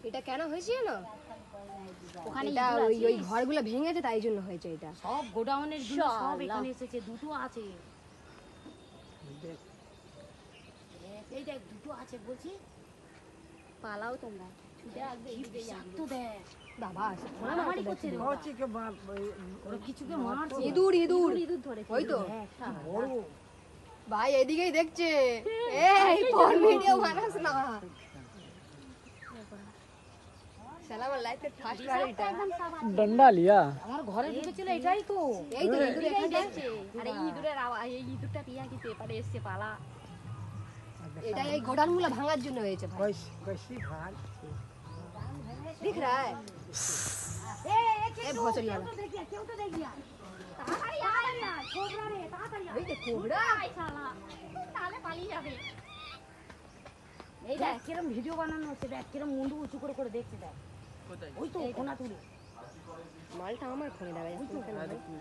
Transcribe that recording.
এটা কেন হয়েছে জানো? ওখানে এটা ওই ঘরগুলো ভেঙেছে তাই জন্য হয়েছে এটা। সব গোডাউনের গুলো সব এখানে এসেছে, দুটো আছে। এই দেখ দুটো আছে বলছি, পালাও তোমরা। তো দেখ বাবা মারামারি করছে রে ওরা। ওরা কিছুকে মারছে। ইঁদুর ধরেছে। ওই তো বড় ভাই এদিকেই দেখছে। এই ফোন ভিডিও বানাস না। শালা আমার লাইফের ফার্স্ট বার এটা। डंडा लिया আমার ঘরে ঢুকেছিল এটাই তো। এই তো ইঁদুর এখানে দেখছে। আরে ইঁদুরের আওয়াজ, এই ইঁদুরটা পিয়া কি পেপারে এসছে পালা। এটা এই গোডাউনগুলো ভাঙার জন্য হয়েছে ভাই। कैसी भाग दिख रहा है ए भोसड़ी वाला কেউ তো দেখিয়া তাড়াতাড়ি আয় না কোবরা রে, তাড়াতাড়ি আয়। ওই যে কোবরা আয় শালা, তাহলে পালিয়ে যাবে। এই দেখ কিরম ভিডিও বানানো হচ্ছে, দেখ কিরম মুন্ডু উঁচু করে করে দেখছে, দেখ ওই তো কোনা তুলে মালটা আমার ফোনে দেখা যাচ্ছে।